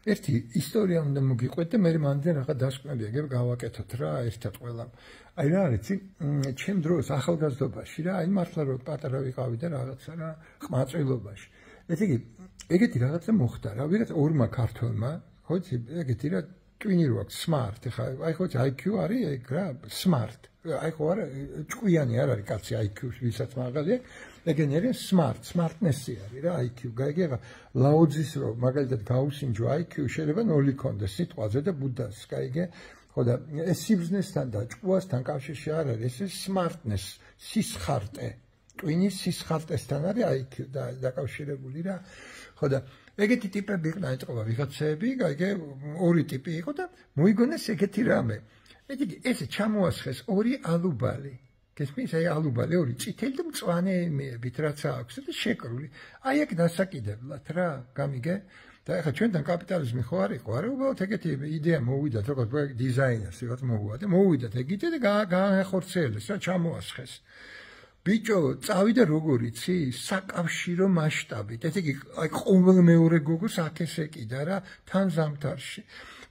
ერთი ისტორია უნდა მოგიყვეთ და მე მანდ რაღაც დასკვნები ეგ გავაკეთოთ რა ერთად ყველამ. აი რა არის ჩემ დროს ახალგაზრდობაში რა აი მართლა რომ პატარა ვიყავი და რაღაცა რა ყმაწვილობაში. ესე იგი ეგეთი რაღაცა მოხდა რა ვიღაც ორმა ქართველმა ხო იცი ეგეთი რა ტვინი რო აქვს smart ხა აი ხო IQ არის ეგ რა smart აი ხო არა ჭკვიანი არ არის კაცი IQ-ს ვისაც მაგალითად ეგენერი smartness-ი არის რა IQ გაიგე ლაოძის რო მაგალითად გაუსინჯო IQ შეიძლება 0 კონდეს სიტყვაზე და ბუდას გაიგე ხო და ეს სიბზნესთან და ჭკვასთან კავშირში არ არის ეს smartness სისხარტე ტვინის სისხარტესთან არის IQ და დაკავშირებული რა ხო და ეგეთი ტიპები იყვნენ ეტყობა ვიღაცები გაიგე ორი ტიპი იყო და მოიგონეს ეგეთი რამე ესე ჩამოასხეს ორი ალუბალი გესმის აი ალუბალი ორი წითელი და მწვანე ემიებით რაც აქვს და შეკრული აი ეგ დასაკიდებლად რა გამიგე და ეხლა ჩვენთან კაპიტალიზმი ხო არ იყო არა უბრალოდ ეგეთი იდეა მოვიდათ როგორც პროექტ დიზაინერს რაღაც მოუვა და მოვიდათ ეგეთი და გაახორციელეს რა ჩამოასხეს ბიჭო წავიდა როგორ იცი საკავშირო მასშტაბით ესე იგი აი ყოველ მეორე გოგოს აქ ეკიდა რა თან ზამთარში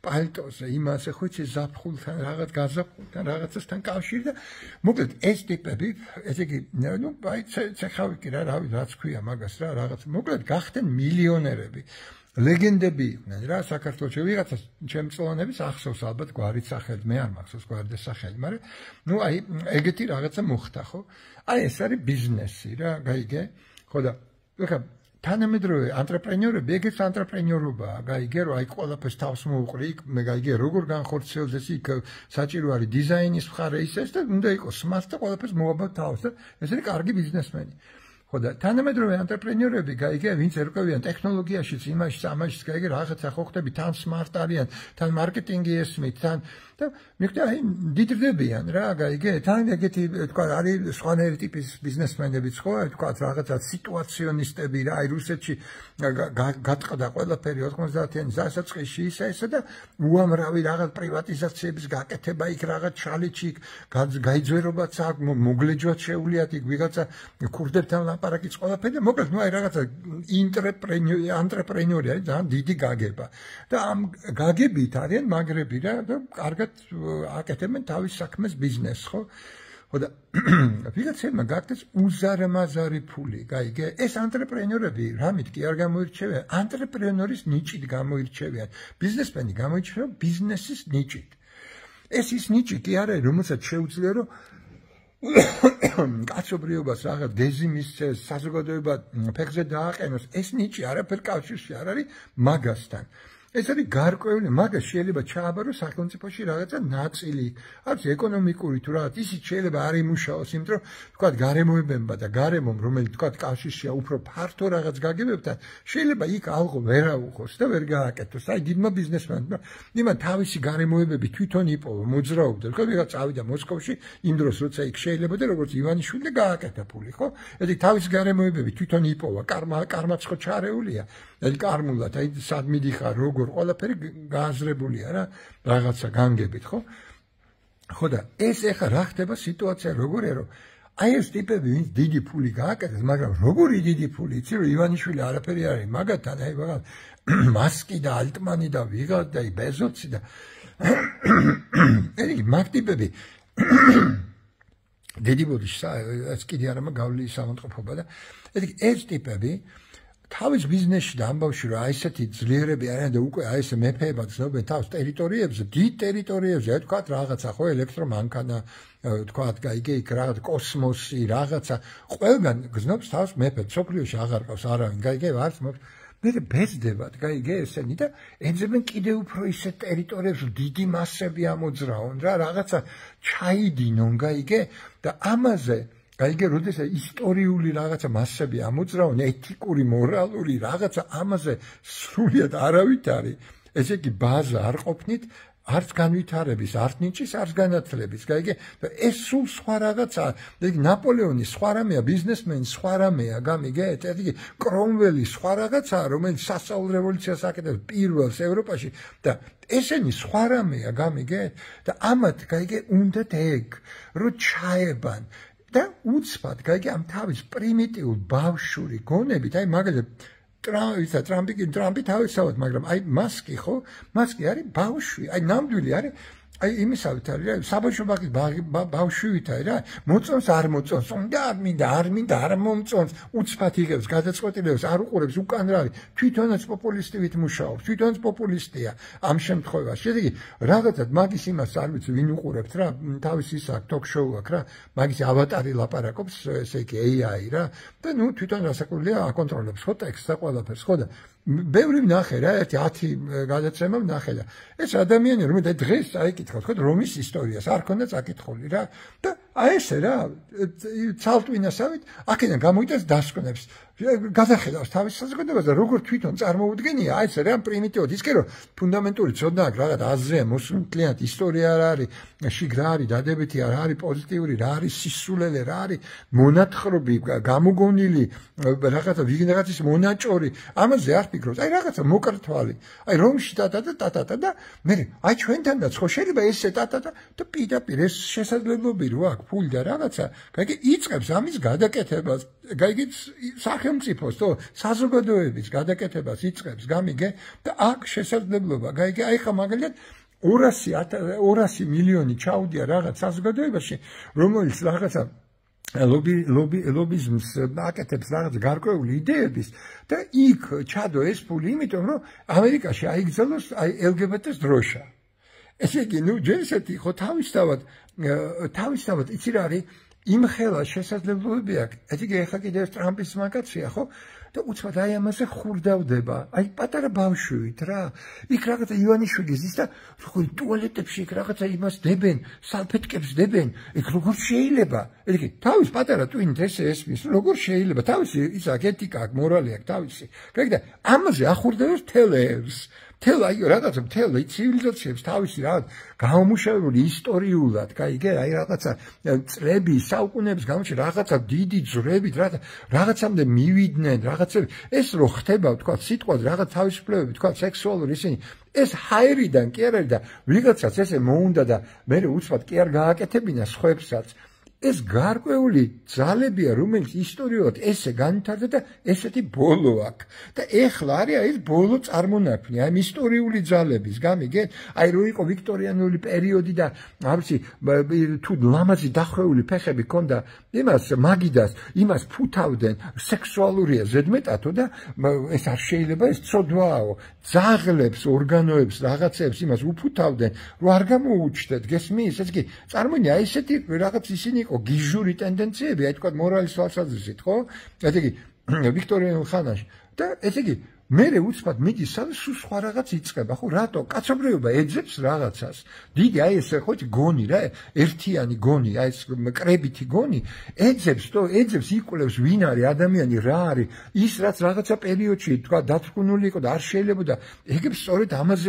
პალტოზე იმასე ხო იცი ზაფხულთან რაღაც გაზაფხულთან რაღაცასთან კავშირი და მოკლედ ეს ტიპები ესე იგი ნუ აი ცეხავი კი რა რავი რაც ქვია მაგას რა რაღაც მოკლედ გახდნენ მილიონერები ლეგენდები იყვნენ რა საქართველოში ვიღაცას ჩემწლოვანების ახსოვს ალბათ გვარით სახელი მე არ მახსოვს გვარით სახელი მაგრამ ნუ აი ეგეთი რაღაცა მოხდა ხო აი ეს არის ბიზნესი რა გაიგე ხო და ეხლა თანამედროვე ანტრეპრენიორები ეგეც ანტრეპრენიორობაა გაიგე რომ აი ყველაფერს თავს მოუყრი იქ მე გაიგე როგორ განხორციელდეს იქ საჭირო არის დიზაინის მხარე ისეს და უნდა იყოს smart და ყველაფერს მოაბავ თავს და ეს არის კარგი ბიზნესმენი ხო და თანამედროვე ანტრეპრენიორები გაიგე ვინც ერკვევიან ტექნოლოგიაშიც იმაშიც ამაშიც გაიგე რაღაცა ხო ხდები თან smart არიან თან მარკეტინგი ესმით თან და მიხდა აი დიდრდებიან რა გაიგე თან ეგეთი თქვა არის სხვანაირი ტიპის ბიზნესმენებიც ხო აი თქვა რაღაცა სიტუაციონისტები რა აი რუსეთში გატყდა ყველაფერი 90-იანი დასაწყისში ისა და უამრავი რაღაც პრივატიზაციების გაკეთება იქ რაღაც ჩალიჩი გაიძვერობაც აქ მოგლეჯვაც შეუძლიათ იქ ვიღაცა ქურდებთან ლაპარაკიც ყველაფერი და მოკლედ ნუ აი რაღაცა ანტრეპრენიორი არის ძალიან დიდი გაგება და ამ გაგებით არიან მაგრები რა და კარგად აკეთებენ თავის საქმეს ბიზნესს ხო ხო და ვიღაცებმა გაკეთეს უზარმაზარი ფული გაიგე ეს ანტრეპრენიორები რამით კი არ გამოირჩევიან ანტრეპრენიორის ნიჭით გამოირჩევიან ბიზნესმენი გამოირჩევა ბიზნესის ნიჭით ეს ის ნიჭი კი არ არის რომელსაც შეუძლია რომ კაცობრიობას რაღაც გეზი მისცეს საზოგადოება ფეხზე დააყენოს ეს ნიჭი არაფერ კავშირში არ არის მაგასთან ეს არის გარკვეული მაგას შეიძლება ჩააბაროს სახელმწიფოში რაღაცა ნაწილი არც ეკონომიკური თუ რაღაც ისიც შეიძლება არ იმუშაოს იმიტომ რომ თქვა გარემოებებმა და გარემომ რომელიც თქვა კავშირშია უფრო ფართო რაღაც გაგებებთან შეიძლება იქ ალღო ვერ აუხოს და ვერ გააკეთოს აი დიდმა ბიზნესმენმა იმან თავისი გარემოებები თვითონ იპოვა მოძრაობდა თქვა ვიღაც წავიდა მოსკოვში იმ დროს როცა იქ შეიძლება და როგორც ივანიშვილი და გააკეთა ფული ხო ესე თავისი გარემოებები თვითონ იპოვა კარმაც ხო ჩარეულია აი კარმულად აი სად მიდიხარ როგორ ყველაფერი გააზრებულია რა რაღაცა განგებით ხო ხო და ეს ეხა რა ხდება სიტუაცია როგორია რომ აი ეს ტიპები ვინც დიდი ფული გააკეთეს მაგრამ როგორი დიდი ფული იცი რომ ივანიშვილი არაფერი არ არის მაგათთან აი მაგალ მასკი და ალტმანი და ვიღაც და ბეზოცი და ეს მაგ ტიპები დიდი ბოდიშსა ეს კიდე არა მაგავლი სამონტყოფობა და ეს ტიპები თავის ბიზნესში და ამბავში რომ აი ესეთი ძლიერები არიან და უკვე აი ესე მეფეებად ცნობენ თავს ტერიტორიებზე, დიდ ტერიტორიებზე, აი თქვა რაღაცა ხო ელექტრომანქანა, თქვა გაიგე იქ რაღაც კოსმოსი, რაღაცა ყველგან გზნობს თავს მეფე, სოფლიოში აღარ ყავს არავინ, გაიგე არც მე ბეძდებათ, გაიგე ესენი და ემზებენ კიდევ უფრო ისეთ ტერიტორიებში დიდი მასები ამოძრაონ რა, რაღაცა ჩაიდინონ, გაიგე და ამაზე გაიგე, როდესაც ისტორიული რაღაცა მასები ამოძრავენ, ეთიკური, მორალური რაღაცა ამაზე სრულიად არავით არის. ესე იგი ბაზა არ ყოფნით, არც განვითარების, არც ნიჭის, არც განათლების, გაიგე? და ეს სულ სხვა რაღაცაა. ეგ ნაპოლეონი სხვა რამეა, ბიზნესმენი სხვა რამეა, გამიგეთ? ესე იგი კრომველი სხვა რაღაცაა, რომელიც სასწავლო რევოლუციას აკეთებს პირველს ევროპაში და ესენი სხვა რამეა, გამიგეთ? და ამათ, გაიგე, უნდათ ეგ, რომ ჩაებან და უცბად, გაიგე, ამ თავის პრიმიტიულ ბავშვური გონებით, აი მაგალითად ტრამპი თავისთავად, მაგრამ აი მასკი ხო? მასკი არის ბავშვი, აი ნამდვილი არის აი იმისავით არის რა საბავშვო ბაღის ბავშვივით არის რა მოწონს არ მოწონს უნდა არ მინდა არ მომწონს უცბად იღებს გადაწყვეტილებას არ უყურებს უკან რა არის თვითონაც პოპულისტივით მუშაობს თვითონაც პოპულისტია ამ შემთხვევაში შედეგი რაღაცად მაგის იმას არ ვიცი ვინ უყურებთ რა თავის ის აქვს ток-შოუ აქვს რა მაგის ავატარი ლაპარაკობს ესე იგი AI რა და ნუ თვითონ რასაკვირველია აკონტროლებს ხო ტექსტს და ყველაფერს ხო და ბევრი ვნახე რა ერთი 10 გადაცემა ვნახე და ეს ადამიანი რომელიც დღეს წაიკითხავს ხო რომის ისტორიას არ ქონდა წაკითხული რა და აი ესე რა ცალტვინასავით აქედან გამოიტანს დასკვნებს გადახედავს თავის საზოგადოებას და როგორ თვითონ წარმოუდგენია აი ესე რა პრიმიტივად ისე რომ ფუნდამენტური ცოდნა აქვს რაღაც აზრია მოსუნთლიანად ისტორია რა არის შიგრა არის დადებითი რა არის პოზიტიური რა არის სისულელე რა არის მონათხრობი გამოგონილი რაღაცა ვიღაცის მონაჭორი ამაზე არ ფიქრობს აი რაღაცა მოკრთვალი აი რომში და მე აი ჩვენთანაც ხო შეიძლება ესე და პირდაპირ ეს შესაძლებლობი რო აქვს ფული და რაღაცა გაიგე იწყებს ამის გადაკეთებას გაიგე სახელმწიფოს თო საზოგადოების გადაკეთებას იწყებს გამიგე და აქ შესაძლებლობა გაიგე აი ხა მაგალითად 200 მილიონი ჩაუდია რაღაც საზოგადოებაში რომელიც რაღაცა ლობიზმს აკეთებს რაღაც გარკვეული იდეების და იქ ჩადო ეს ფული იმიტომ რომ ამერიკაში აიგზავნოს აი LGBT-ს დროშა ესე იგი ნუ ჯერ ისეთი ხო თავისთავად იცი რა არის იმხელა შესაძლებლობები აქვს ესე იგი ეხლა კიდევ ტრამპის მაგაცია ხო და უცბად აი ამაზე ხურდავდება აი პატარა ბავშვით რა იქ რაღაცა ივანიშვილის ის და როგორ ტუალეტებში იქ რაღაცა იმას დებენ სალფეტკებს დებენ იქ როგორ შეიძლება ესე იგი თავის პატარა ტვინით ესე ესმის როგორ შეიძლება თავისი ის აქ ეთიკა აქვს მორალი აქვს თავისი გაიგე ამაზე ახურდებს თელებს აი რაღაცა მთელ ცივილიზაციებს თავისი რაღაც გამომუშავებული ისტორიულად, გაიგე, აი რაღაცა წლები, საუკუნეების განმავლობაში რაღაცა დიდი ძვრებით, რაღაცამდე მივიდნენ, რაღაცები, ეს რო ხდება, თქვა, სიტყვაზე რაღაც თავისუფლებები, თქვა, სექსუალური ისინი, ეს ჰაერიდან კი არ არის და ვიღაცას ესე მოუნდა და მე უცბად კი არ გააკეთებინა სხვებსაც. ეს გარკვეული ძალებია, რომელიც ისტორიულად ესე განვითარდა და ესეთი ბოლო აქვს. და ეხლა არის ეს ბოლო წარმონაქმნი, აი ისტორიული ძალების, გამიგეთ? აი რო იყო ვიქტორიანული პერიოდი და არ ვიცი, თუ ლამაზი დახვეული ფეხები ქონდა იმას მაგიდას, იმას ფუთავდნენ, სექსუალურია ზედმეტათო და ეს არ შეიძლება ეს ცოდვაო. ძაღლებს, ორგანოებს, რაღაცებს იმას უფუთავდნენ, რომ არ გამოუჩნდეთ, გესმის? ეს კი წარმოიდგინე, აი ესეთი რაღაც ისინი გიჟური ტენდენციები, აი თქვა მორალის თვალსაზრისით, ხო? ესე იგი ვიქტორიანულ ხანაში და ესე იგი მე უცბად მიდის სულ სხვა რაღაც იწყება, ხო? რატო? კაცობრიობა ეძებს რაღაცას. დიდი აი ეს ხო გონი რა, ერთიანი გონი, აი ეს კრებითი გონი, ეძებს იკვლევს ვინ არის ადამიანი, რა არის, ის რაც რაღაცა პერიოდში თქვა დათრგუნული იყო და არ შეიძლება და ეგებს სწორედ ამაზე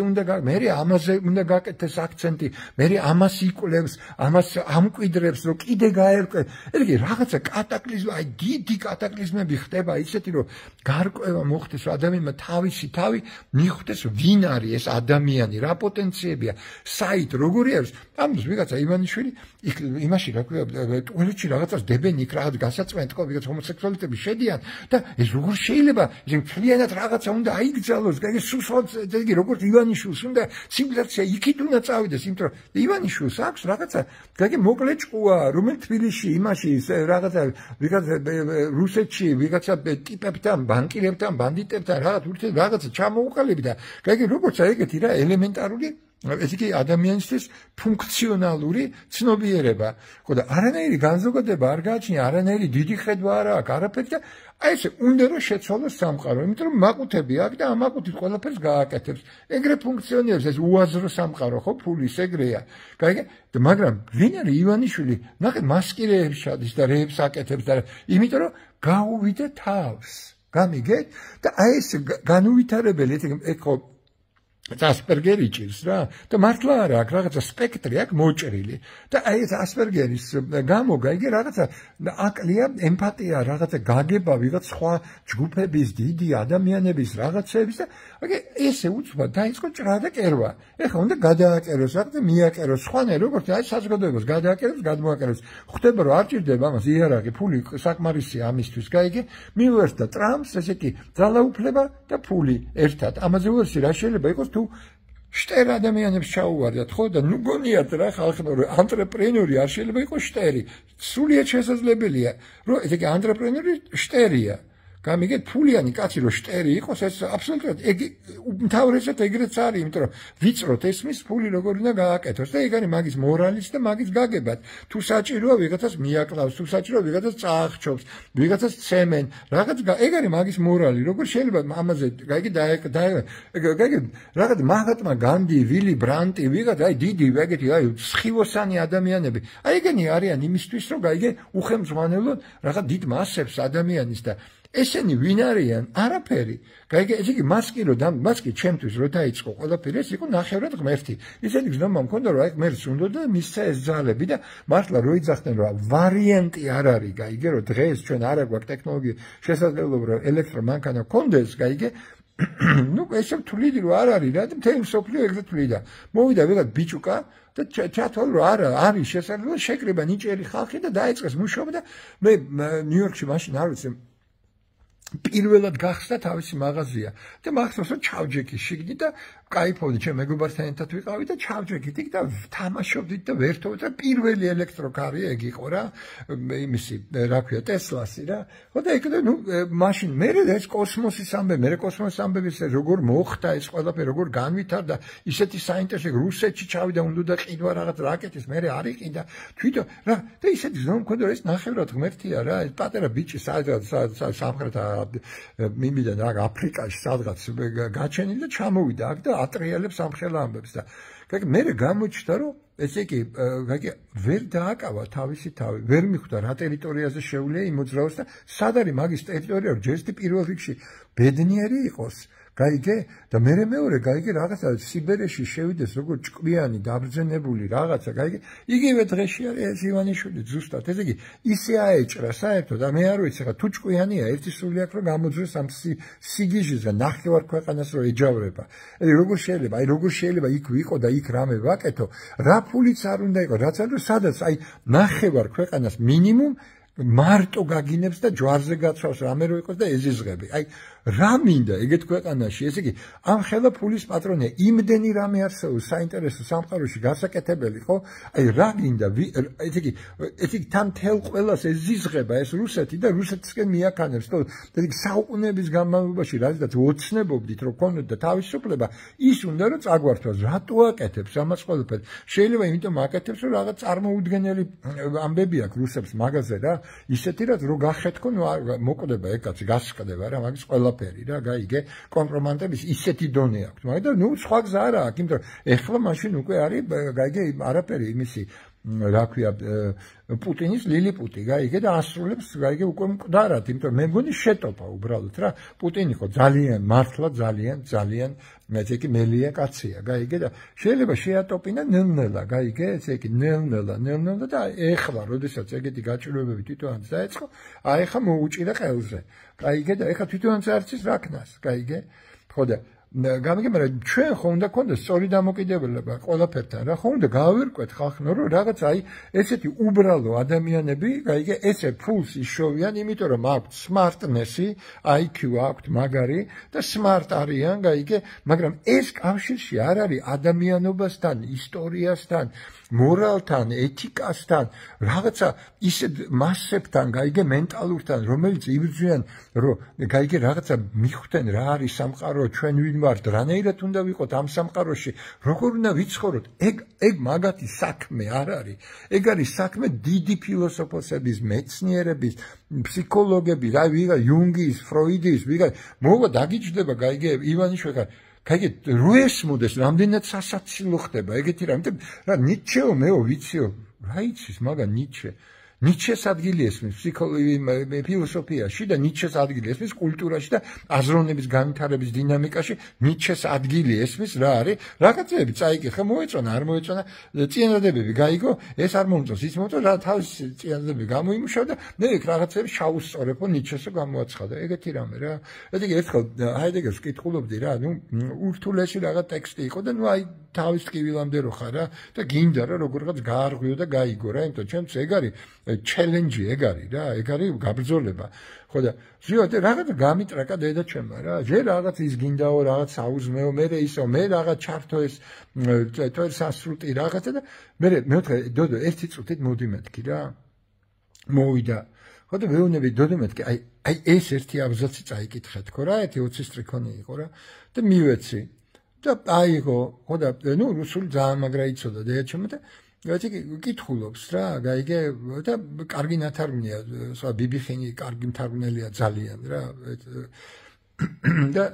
უნდა გაკეთდეს აქცენტი, მე ამას იკვლევს, ამას ამკვიდრებს, რომ კიდე გაერკვე. ესე იგი რაღაცა კატაკლიზმი, აი დიდი კატაკლიზმები ხდება ისეთი, რომ გარკვევა მოხდეს, რომ ადამიანმა თავისი თავი მიხვდეს ვინ არის ეს ადამიანი, რა პოტენციებია, საით როგორი არის. ამას ვიღაცა ივანიშვილი იქ იმაში რა ქვია, ტუალეტში რაღაცას დებენ იქ რაღაც გასაწმენდ ხო, ვიღაც ჰომოსექსუალიტები შედიან და ეს როგორ შეიძლება, ისე მთლიანად რაღაცა უნდა აიგზავნოს, გაიგე, სუსოც, იგი როგორც ივანიშვილს უნდა ცივილიზაცია იქით უნდა წავიდეს, იმიტომ რომ ივანიშვილს აქვს რაღაცა, გაიგე, მოკლე ჭკუა, რომელიც თბილისში იმაში რაღაცა ვიღაც რუსეთში ვიღაცა ტიპებთან, ბანკირებთან, ბანდიტებთან რაღაცა ჩამოუყალიბდა და გაიგე როგორც ეგეთი რა ელემენტარული ესე იგი ადამიანისთვის ფუნქციონალური ცნობიერება ხო და არანაირი განზოგადება არ გააჩნია არანაირი დიდი ხედვა არ აქვს არაფერი და აი ესე უნდა რომ შეცვალოს სამყარო იმიტომ რომ მაყუთები აქვს და ამ მაყუთით ყველაფერს გააკეთებს ეგრე ფუნქციონირებს ეს უაზრო სამყარო ხო ფულის ეგრეა გაიგე მაგრამ ვინ არის ივანიშვილი ნახე მასკირეებს შადის და რეებს აკეთებს და იმიტომ რომ გაუვიდა თავს გამიგეთ და აი ეს განუვითარებელი ეგ ხო ასპერგერი ჭირს რა და მართლა არა აქ რაღაცა სპექტრი აქვს მოჭრილი და აი ეს ასპერგერის გამო გაიგე რაღაცა აკლია ემპათია რაღაცა გაგება ვიღაც სხვა ჯგუფების დიდი ადამიანების რაღაცების და აი ესე უცბად დაიწყო ჭრა და კერვა ეხლა უნდა გადააკეროს რაღაცა მიაკეროს სხვანაირ როგორც აი საზოგადოებას გადააკეროს გადმოაკეროს ხვდება რომ არ ჭირდება ამას იარაღი ფული საკმარისია ამისთვის გაიგე მივერთა ტრამპს ესე კი ძალაუფლება და ფული ერთად ამაზე უარსი რა შეიძლება იყოს თუ შტერ ადამიანებს ჩაუვარდათ ხო და ნუ გონიათ რა ხალხო რომ ანტრეპრენორი არ შეიძლება იყოს შტერი სულიად შესაძლებელია რომ ესე იგი ანტრეპრენორი შტერია გამიგეთ ფულიანი კაცი რომ შტერი იყოს ეს აბსოლუტურად ეგ უმთავრესად ეგრეც არის იმიტომ რომ ვიწროთ ესმის ფული როგორ უნდა გააკეთოს და ეგ არის მაგის მორალის და მაგის გაგებად თუ საჭიროა ვიღაცას მიაკლავს თუ საჭიროა ვიღაცას წაახჩობს ვიღაცას ცემენ რაღაც ეგ არის მაგის მორალი როგორ შეიძლება ამაზე გაიგე გაიგე რაღაც მაჰატმა განდი ვილი ბრანტი ვიღაც აი დიდი ეგეთი აი სხივოსანი ადამიანები აი ეგენი არიან იმისთვის რომ გაიგე უხელმძღვანელოდ რაღაც დიდ მასებს ადამიანის და ესენი ვინ არიან? არაფერი. გაიგე, ესე იგი მასკი რომ მასკი ჩემთვის რო დაიწყო ყველაფერი ეს იყო ნახევრად ღმერთი. ისეთი გზნობა მქონდა რომ აი ღმერთს უნდა და მისცა ეს ძალები და მართლა რო იძახდნენ რომ ვარიანტი არ არის, გაიგე, რომ დღეს ჩვენ არ აქვს ტექნოლოგია შესაძლებლობა რომ ელექტრომანქანა გქონდეს, გაიგე, ну ესე თuliდი რომ არ არის რა და მთელი მსოფლიო ეგრე თuliდა. მოვიდა ვიღაც ბიჭუკა და ჩათვალა რომ არა არის შესაძლებლობა შეკრიბა ნიჭიერი ხალხი და დაიწყეს მუშაობა და მე ნიუ-იორკში მაშინ არ ვიცი პირველად გახსნა თავისი მაღაზია და მახსოვს რომ ჩავჯექი შიგნით და кайფოვდი ჩემ მეგობართან ერთად ვიყავი და ჩავჯექით იქ და თამაშობდით და ვერთოვით და პირველი ელექტროკარი ეგ იყო რა იმისი რა ქვია ტესლასი რა ხო და ეგ ნუ მაშინ მე ეს კოსმოსის ამბები მე კოსმოსის ამბების როგორ მოხდა ეს ყველაფერი როგორ განვითარდა ისეთი საინტერესო რუსეთში ჩავიდა უნდა და ყიდვა რაღაც რაკეტის მე არ იყიდა თვითონ რა და ისეთი ზონა მქონდა ეს ნახევრად ღმერთია რა ეს პატარა ბიჭი სამხრეთ მიმიდან რა აფრიკაში სადღაც გაჩენილი და ჩამოვიდა აქ და ატრიალებს ამხელა ამბებს და გაიგე მე გამოჩნდა რომ ესე იგი გაიგე ვერ დააკავა თავისი თავი ვერ მიხვდა რა ტერიტორიაზე შეუძლია იმოძრაოს და სად არის მაგის ტერიტორია რომ ჯერ პირველ რიგში ბედნიერი იყოს გაიგე და მეორე გაიგე რაღაცა სიბერეში შევიდეს როგორ ჭკვიანი დაბრძენებული რაღაცა გაიგე იგივე დღეში არის ეს ივანიშვილი ზუსტად ესე იგი ისე აეჭრა საერთოდ და მე არ ვიცი ხა თუ ჭკვიანია ერთი სული აქვს რომ გამოძრეს ამ სიგიჟის და ნახევარ ქვეყანას რომ ეჯავრება როგორ შეიძლება იქ ვიყო და იქ რამე ვაკეთო რა ფულიც არ უნდა იყოს რაც არის სადაც აი ნახევარ ქვეყანას მინიმუმ მარტო გაგინებს და ჯვარზე გაცვავს რამე რო იყოს და ეზიზღები აი რა მინდა ეგეთ ქვეყანაში ესე იგი ამ ხელა ფულის პატრონია იმდენი რამე არსებობს საინტერესო სამყაროში გასაკეთებელი ხო აი რა გინდა ესე იგი თან თელ ყველას ეზიზღება ეს რუსეთი და რუსეთისკენ მიაქანებს ხო ესე იგი საუკუნეების განმავლობაში რადგან ოცნებობდით რომ ქონდეთ და თავისუფლება ის უნდა რომ წაგვართვას რატო აკეთებს ამას ყველაფერს შეიძლება იმიტომ აკეთებს რომ რაღაც წარმოუდგენელი ამბები აქვს რუსებს მაგაზე რა ისეთი რაც რო გახეთქო მოკვდება ეგ კაცი გასკდება რა მაგის ყველაფერი რა გაიგე კომპრომატების ისეთი დონე აქვს მაგრამ ნუ სხვა გზა არა აქვს იმიტომ რომ ეხლა მაშინ უკვე არის გაიგე არაფერი იმისი რა ქვია პუტინის ლილიპუტი გაიგე და ასრულებს გაიგე უკვე მკვდარად იმიტომ მე მგონი შეტოპა უბრალოდ რა პუტინი ხო ძალიან მართლა ძალიან ესე იგი მელია კაცია გაიგე და შეიძლება შეატოპინა ნელ-ნელა გაიგე ესე იგი ნელ-ნელა და ეხლა როდესაც ეგეთი გაჭირვებები თვითონაც დაეწყო აი ეხლა მოუჭირა ყელზე გაიგე და ეხლა თვითონაც არცის რაკნას გაიგე ხო და გამიგე მაგრამ ჩვენ ხო უნდა გქონდეს სწორი დამოკიდებულება ყველაფერთან რა ხო უნდა გავირკვეთ ხალხნო რომ რაღაც აი ესეთი უბრალო ადამიანები გაიგე ესე ფულს იშოვიან იმიტომ რომ აქვთ სმარტნესი IQ აქვთ მაგარი და სმარტ არიან გაიგე მაგრამ ეს კავშირში არ არის ადამიანობასთან ისტორიასთან მორალთან ეთიკასთან რაღაცა ისე მასებთან გაიგე მენტალურთან რომელიც იბრძვიან რომ გაიგე რაღაცა მიხვდნენ რა არის სამყარო ჩვენ ვინ ვართ რანაირად უნდა ვიყოთ ამ სამყაროში როგორ უნდა ვიცხოვროთ ეგ მაგათი საქმე არ არის ეგ არის საქმე დიდი ფილოსოფოსების მეცნიერების ფსიქოლოგების რა ვიღა იუნგის ფროიდის ვიღა მოვა დაგიჯდება გაიგე ივანიშვილი გაიგე რო ესმოდეს რამდენად სასაცილო ხდება ეგეთი რამე რა ნიჩეო მეო ვიციო რა იცის მაგა ნიჩეს ადგილი ესმის ფილოსოფიაში და ნიჩეს ადგილი ესმის კულტურაში და აზროვნების განვითარების დინამიკაში ნიჩეს ადგილი ესმის რა არის რაღაცეები წაიკითხა მოეწონა არ მოეწონა წინადადებები გაიგო ეს არ მომწონს ის მომწონს რა თავის წინადადებები გამოიმუშავა და მე იქ რაღაცეები შაუსწორებო ნიჩესო გამოაცხადა ეგეთი რამე რა ესე იგი ერთხელ ჰაიდეგერს ვკითხულობდი რა ნუ ურთულესი რაღაც ტექსტი იყო და ნუ აი თავის ტკივილამდე რო ხარ რა და გინდა რა როგორღაც გაარღვიო და გაიგო რა იმიტომ ჩემს ეგ არის ჩელენჯი ეგ არის რა ეგ არის გაბრძოლება ხო და ზიო რაღაც გამიტრაკა დედა ჩემმა რა ჯერ რაღაც ის გინდაო რაღაც აუზმეო მე ისო მე რაღაც ჩართო ეს თორსასრუტი რაღაცა და მე მეოთხე დოდო ერთი წუთით მოდი მეთქი რა მოვიდა ხო და მეუბნები დოდო მეთქი აი ეს ერთი აბზაცი წაიკითხე თქო რა ერთი 20 სტრიქონი იყო რა და მივეცი და აიღო ხო და ნუ რუსული ძალიან მაგრა იცოდა დედა ჩემმა და ერთი კითხულობს რა გაიგე და კარგი ნათარგმნია სხვა ბიბიხინი კარგი მთარგმნელია ძალიან რა და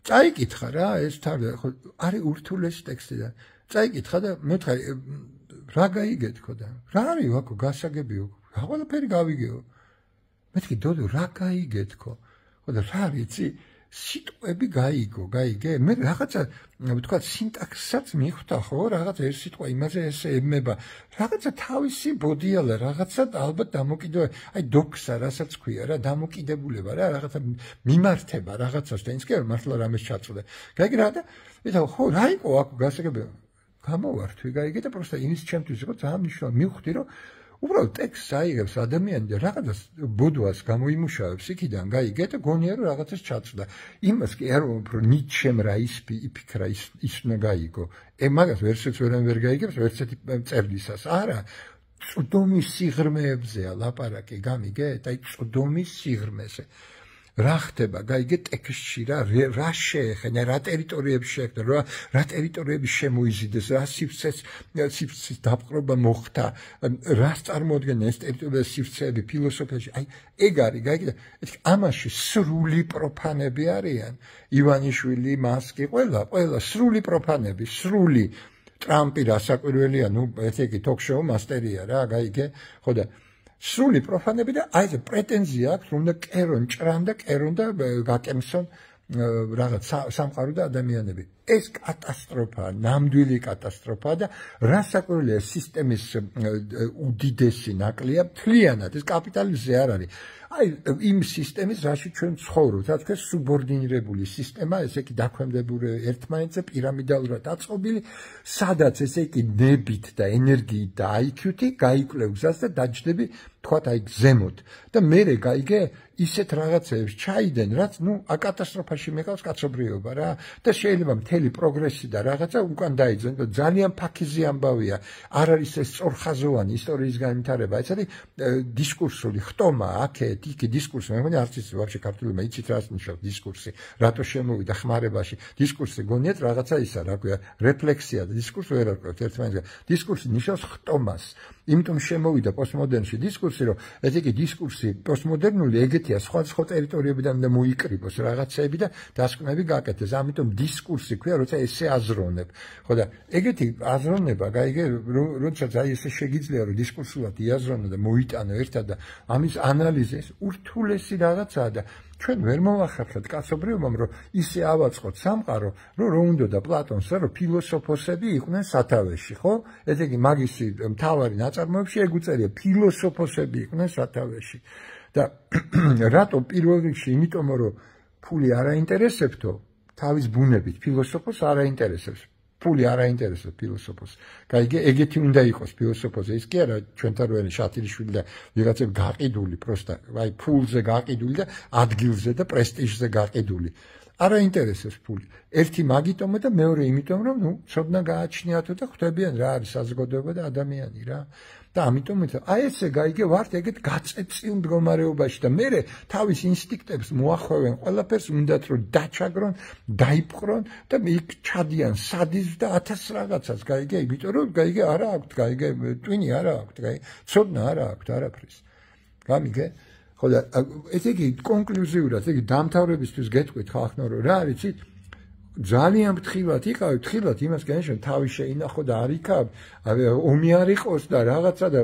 წაიკითხა რა ეს ხო არის ურთულესი ტექსტი და წაიკითხა და მეთხარ რა გაიგე თქო და რა არის ვაკო გასაგებიო რა ყველაფერი გავიგეო მეთქი დოდო რა გაიგე თქო ხო და რა ვიცი სიტყვები გაიგო გაიგე მე რაღაცა ვთქვა სინტაქსსაც მიხვდა ხო რაღაც ეს სიტყვა იმაზე ესე ემება რაღაცა თავისი ბოდიალა რაღაცა ალბათ დამოკიდე აი დოქსა რასაც ქვია რა დამოკიდებულება რა რაღაცა მიმართება რაღაცას და ის კი მართლა რამეს ჩაწვდე გაიგე რა და ვითომ ხო რა იყო აქ გასაგებია გამოვართვი გაიგე და პროსტა იმის ჩემთვის იყო ძალიან მნიშვნელოვანი მივხვდი რომ უბრალოდ ტექსტს აიღებს ადამიანი და რაღაცას ბოდვას გამოიმუშავებს იქიდან გაიგე და გონია რომ რაღაცას ჩაწვდა იმას კი არ ვამბობ რომ ნიჩემ რა იფიქრა ის უნდა გაიგო მაგას ვერსიც ვერ გაიგებს ვერსეთი წერლისას არა წვდომის სიღრმეებზეა ლაპარაკი გამიგე და აი წვდომის სიღრმეზე რა ხდება გაიგე ტექსტში რა შეეხება რა ტერიტორიებს შეეხება რა ტერიტორიები შემოიზიდეს რა სივრცის დაპყრობა მოხდა რა წარმოადგენენ ეს ტერიტორიები სივრცეები ფილოსოფიაში აი ეგ არის გაიგე ამაში სრული პროფანები არიან ივანიშვილი მასკი ყველა სრული პროფანები სრული ტრამპი რასაკვირველია ნუ ესე იგი თოქ-შოუ მასტერია რა გაიგე ხო და სრული პროფანები და აი ეს პრეტენზია აქვს რომ და კერონ ჭრან და კერონ და გაკემსონ რაღაც სამყარო და ადამიანები ეს კატასტროფაა ნამდვილი კატასტროფაა და რასაკვირველია სისტემის უდიდესი ნაკლია მთლიანად ეს კაპიტალიზმზე არ არის აი იმ სისტემის რაში ჩვენ ცხოვრობთ რა თქმა უნდა სუბორდინირებული სისტემა ესე იგი დაქვემდებური ერთმანეთზე პირამიდალურად აწყობილი სადაც ესე იგი ნებით და ენერგიით და IQ-ით გაიკლევ გზას და დაჯდები თქვათ აი ზემოთ და მერე გაიგე ისეთ რაღაცებს ჩაიდენ რაც ნუ აკატასტროფაში მეკავს კაცობრიობა რა და შეიძლება მთელი პროგრესი და რაღაცა უკან დაიძენ და ძალიან ფაქიზი ამბავია არ არის ეს სწორხაზოვანი ისტორიის განვითარება ეს არის დისკურსული ხტომა აქეთ იქ დისკურსი მე მგონი არც ის ვაფშე ქართულმა იცით რას ნიშნავს დისკურსი რატო შემოვიდა ხმარებაში დისკურსი გონიათ რაღაცა ისა რა ქვია რეფლექსია და დისკურსი ვერ არკვევთ ერთმანეთს დისკურსი ნიშნავს ხტომას იმიტომ შემოვიდა პოსტმოდერნში დისკურსი რომ ეს იგი დისკურსი პოსტმოდერნული ეგეთია სხვა ტერიტორიებიდან და მოიკრიბოს რაღაცეები და დასკვნები გაკეთდეს ამიტომ დისკურსი ქვია როცა ესე აზროვნებ ხო და ეგეთი აზროვნება გაიგე როდესაც აი ესე შეგიძლია რომ დისკურსულად იაზროვნო და მოიტანო ერთად და ამის ანალიზი ეს ურთულესი რაღაცაა და ჩვენ ვერ მოვახერხებთ კაცობრიობამ რომ ისე ავაწყოთ სამყარო რომ უნდა პლატონს რომ ფილოსოფოსები იყვნენ სათავეში ხო ესე იგი მაგისი მთავარი ნაწარმოებში ეგ უწერია ფილოსოფოსები იყვნენ სათავეში და რატო პირველ რიგში იმიტომ რომ ფული არ აინტერესებთო თავის ბუნებით ფილოსოფოს არ აინტერესებს ფული არ აინტერესებს ფილოსოფოს გაიგე ეგეთი უნდა იყოს ფილოსოფოსი ის კი არა ჩვენთან როელი შათილიშვილი და ვიღაცები გაყიდული პროსტა აი ფულზე გაყიდული და ადგილზე და პრესტიჟზე გაყიდული არ აინტერესებს ფული ერთი მაგიტომო და მეორე იმიტომ რომ ნუ ცოდნა გააჩნიათო და ხვდებიან რა არის საზოგადოება და ადამიანი რა და ამიტომ აი ესე გაიგე ვართ ეგეთ გაწეწილ მდგომარეობაში და მე თავის ინსტინქტებს მოახვევენ ყველაფერს უნდათ რომ დაჩაგრონ დაიპყრონ და იქ ჩადიან სადიზმს და 1000 რაღაცას გაიგე იმიტომ რომ გაიგე არა აქვთ გაიგე ტვინი არა აქვთ გაიგე ცოდნა არა აქვთ არაფრის გამიგე ხო და ესე იგი კონკლუზიურად ესე იგი დამთავრებისთვის გეტყვით ხახნო რომ რა არის იცით ძალიან ფრთხილად იყავი ფრთხილად იმას განშენ თავი შეინახო და არ იქავ ომი არ იყოს და რაღაცა და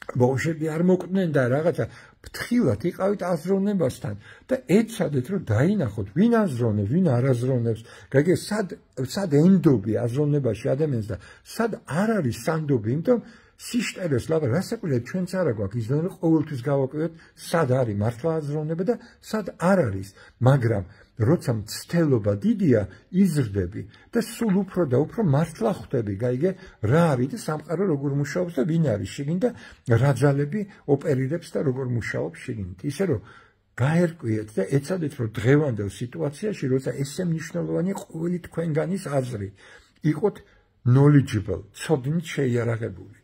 ბავშვები არ მოკვდნენ და რაღაცა ფრთხილად იყავით აზროვნებასთან და ეცადეთ რომ დაინახოთ ვინ აზროვნებს, ვინ არ აზროვნებს. გაგე სად ენდობი აზროვნებაში ადამიანს და სად არ არის სანდობი, იმიტომ სიშტერეს ლაბა რასაკვირველია ჩვენც არა გვაქვს ის რომ ყოველთვის გავაკვირდეთ სად არის მართლა აზროვნება და სად არ არის, მაგრამ როცა მცდელობა დიდია იზრდები და სულ უფრო და უფრო მართლა ხვდები, გაიგე რა არის და სამყარო როგორ მუშაობს და ვინ არის შიგნით და რა ძალები ოპერირებს და როგორ მუშაობს შიგნით. ისე რომ გაერკვიეთ და ეცადეთ რომ დღევანდელ სიტუაციაში როცა ესე მნიშვნელოვანი ყოველი თქვენგანის აზრი იყოთ knowledgeable, ცოდნით შეიარაღებული.